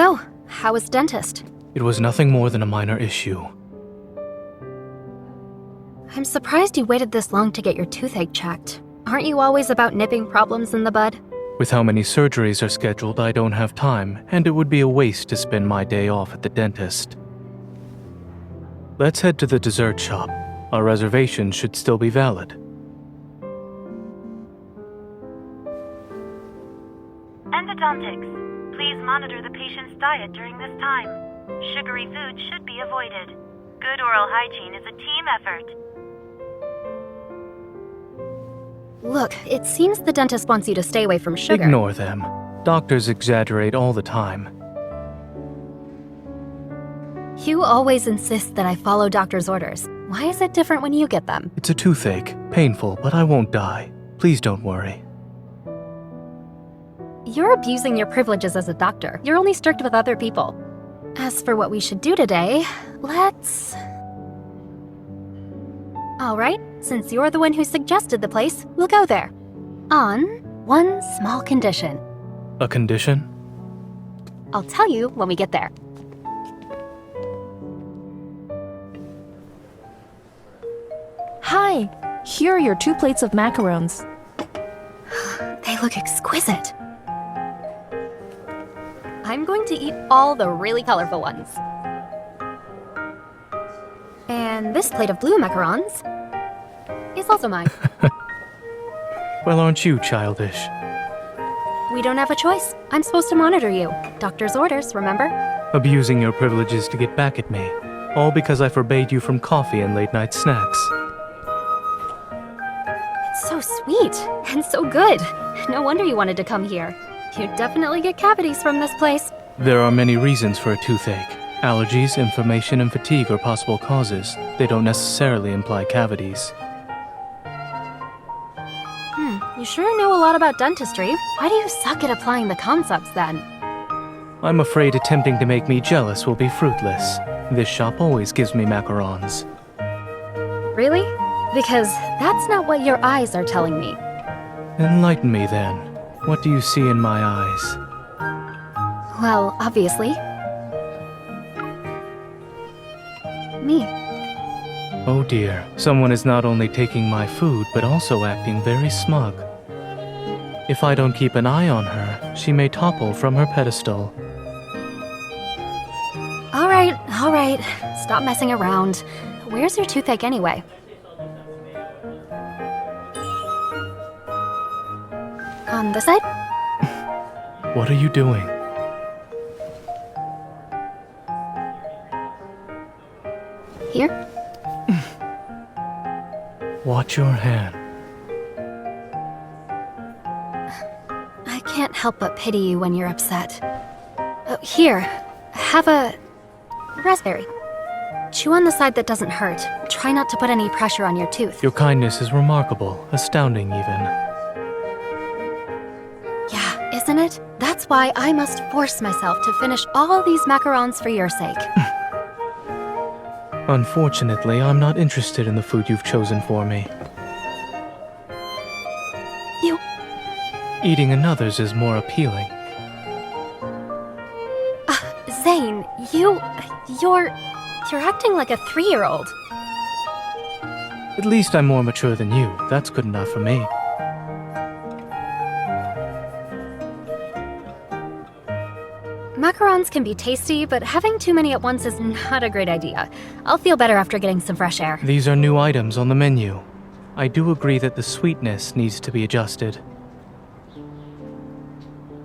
So, how was dentist? It was nothing more than a minor issue. I'm surprised you waited this long to get your toothache checked. Aren't you always about nipping problems in the bud? With how many surgeries are scheduled, I don't have time, and it would be a waste to spend my day off at the dentist. Let's head to the dessert shop. Our reservation should still be valid. Endodontics. Please monitor the patient's diet during this time. Sugary food should be avoided. Good oral hygiene is a team effort. Look, it seems the dentist wants you to stay away from sugar. Ignore them. Doctors exaggerate all the time. You always insist that I follow doctor's orders. Why is it different when you get them? It's a toothache. Painful, but I won't die. Please don't worry. You're abusing your privileges as a doctor. You're only strict with other people. As for what we should do today, let's... Alright, since you're the one who suggested the place, we'll go there. On one small condition. A condition? I'll tell you when we get there. Hi, here are your 2 plates of macarons. They look exquisite. I'm going to eat all the really colorful ones. And this plate of blue macarons is also mine. Well, aren't you childish? We don't have a choice. I'm supposed to monitor you. Doctor's orders, remember? Abusing your privileges to get back at me. All because I forbade you from coffee and late-night snacks. It's so sweet and so good. No wonder you wanted to come here. You'd definitely get cavities from this place. There are many reasons for a toothache. Allergies, inflammation, and fatigue are possible causes. They don't necessarily imply cavities. You sure know a lot about dentistry. Why do you suck at applying the concepts then? I'm afraid attempting to make me jealous will be fruitless. This shop always gives me macarons. Really? Because that's not what your eyes are telling me. Enlighten me then. What do you see in my eyes? Well, obviously. Me. Oh dear, someone is not only taking my food, but also acting very smug. If I don't keep an eye on her, she may topple from her pedestal. All right. Stop messing around. Where's your toothache anyway? On this side? What are you doing? Here? Watch your hand. I can't help but pity you when you're upset. Here, have a raspberry. Chew on the side that doesn't hurt. Try not to put any pressure on your tooth. Your kindness is remarkable, astounding even. Yeah, isn't it? That's why I must force myself to finish all these macarons for your sake. Unfortunately, I'm not interested in the food you've chosen for me. You... Eating another's is more appealing. Zayne, you're acting like a 3-year-old. At least I'm more mature than you. That's good enough for me. Macarons can be tasty, but having too many at once is not a great idea. I'll feel better after getting some fresh air. These are new items on the menu. I do agree that the sweetness needs to be adjusted.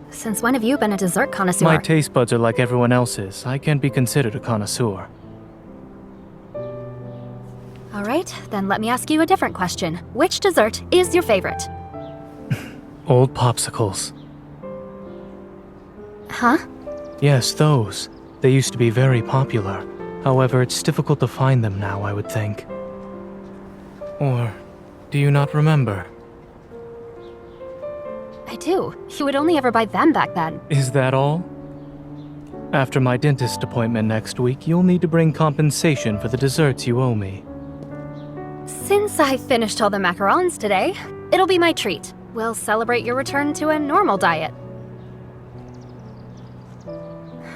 Since when have you been a dessert connoisseur? My taste buds are like everyone else's. I can't be considered a connoisseur. All right, then let me ask you a different question. Which dessert is your favorite? Old popsicles. Huh? Yes, those. They used to be very popular. However, it's difficult to find them now, I would think. Or, do you not remember? I do. You would only ever buy them back then. Is that all? After my dentist appointment next week, you'll need to bring compensation for the desserts you owe me. Since I finished all the macarons today, it'll be my treat. We'll celebrate your return to a normal diet.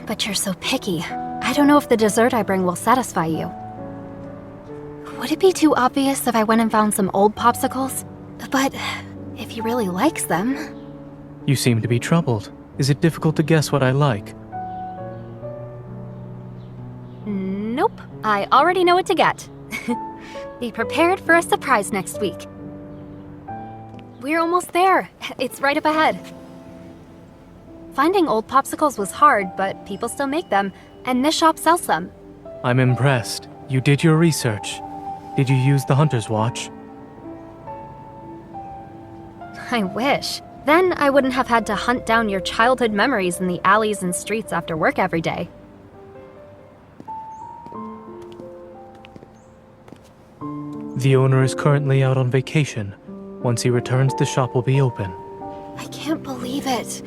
But you're so picky. I don't know if the dessert I bring will satisfy you. Would it be too obvious if I went and found some old popsicles? But if he really likes them... You seem to be troubled. Is it difficult to guess what I like? Nope. I already know what to get. Be prepared for a surprise next week. We're almost there. It's right up ahead. Finding old popsicles was hard, but people still make them, and this shop sells them. I'm impressed. You did your research. Did you use the Hunter's Watch? I wish. Then I wouldn't have had to hunt down your childhood memories in the alleys and streets after work every day. The owner is currently out on vacation. Once he returns, the shop will be open. I can't believe it.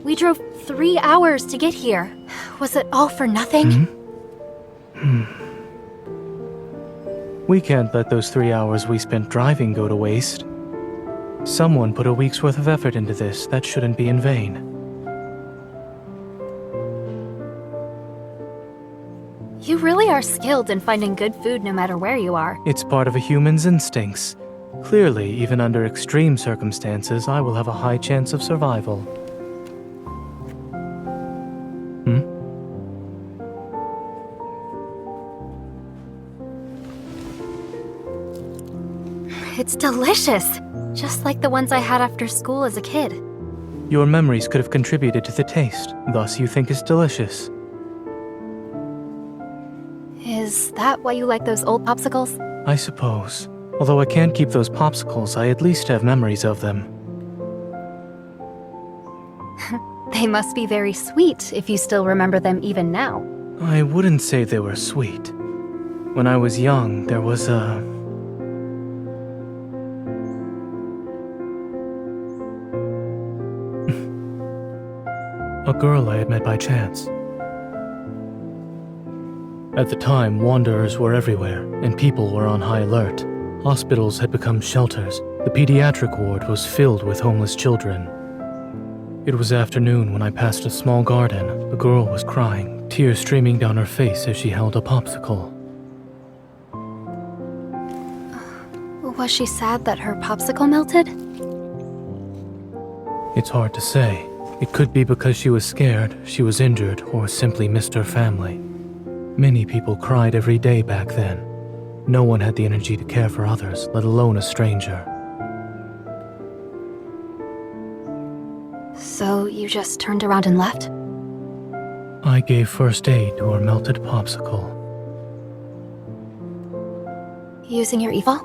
We drove 3 hours to get here. Was it all for nothing? We can't let those 3 hours we spent driving go to waste. Someone put a week's worth of effort into this. That shouldn't be in vain. You really are skilled in finding good food no matter where you are. It's part of a human's instincts. Clearly, even under extreme circumstances, I will have a high chance of survival. It's delicious, just like the ones I had after school as a kid. Your memories could have contributed to the taste, thus you think it's delicious. Is that why you like those old popsicles? I suppose. Although I can't keep those popsicles, I at least have memories of them. They must be very sweet if you still remember them even now. I wouldn't say they were sweet. When I was young, there was a girl I had met by chance. At the time, wanderers were everywhere, and people were on high alert. Hospitals had become shelters. The pediatric ward was filled with homeless children. It was afternoon when I passed a small garden. A girl was crying, tears streaming down her face as she held a popsicle. Was she sad that her popsicle melted? It's hard to say. It could be because she was scared, she was injured, or simply missed her family. Many people cried every day back then. No one had the energy to care for others, let alone a stranger. So you just turned around and left? I gave first aid to her melted popsicle. Using your evil?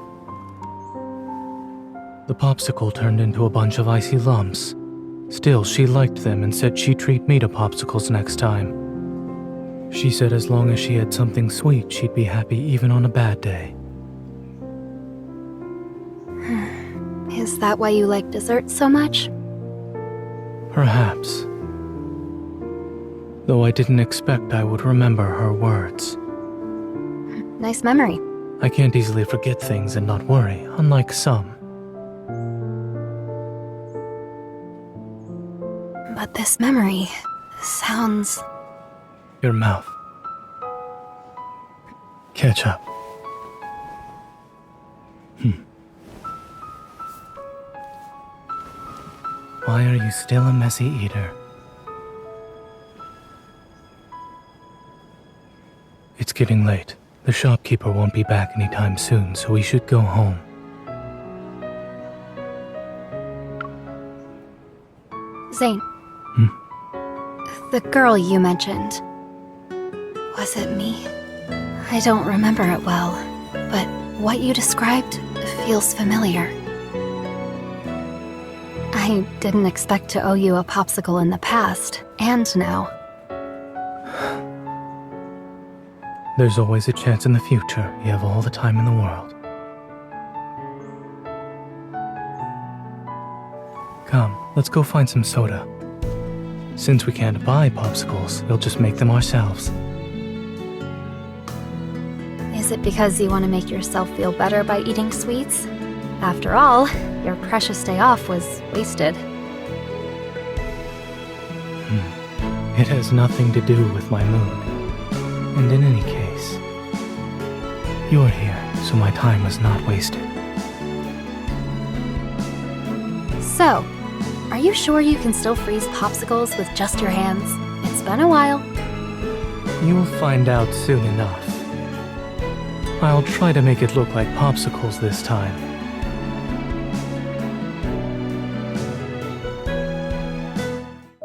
The popsicle turned into a bunch of icy lumps. Still, she liked them and said she'd treat me to popsicles next time. She said as long as she had something sweet, she'd be happy even on a bad day. Is that why you like dessert so much? Perhaps. Though I didn't expect I would remember her words. Nice memory. I can't easily forget things and not worry, unlike some. But this memory sounds... Your mouth. Ketchup. Why are you still a messy eater? It's getting late. The shopkeeper won't be back anytime soon, so we should go home. Zayne. The girl you mentioned. Was it me? I don't remember it well, but what you described feels familiar. I didn't expect to owe you a popsicle in the past, and now. There's always a chance in the future. You have all the time in the world. Come, let's go find some soda. Since we can't buy popsicles, we'll just make them ourselves. Is it because you want to make yourself feel better by eating sweets? After all, your precious day off was wasted. It has nothing to do with my mood. And in any case, you're here, so my time is not wasted. So, are you sure you can still freeze popsicles with just your hands? It's been a while. You'll find out soon enough. I'll try to make it look like popsicles this time.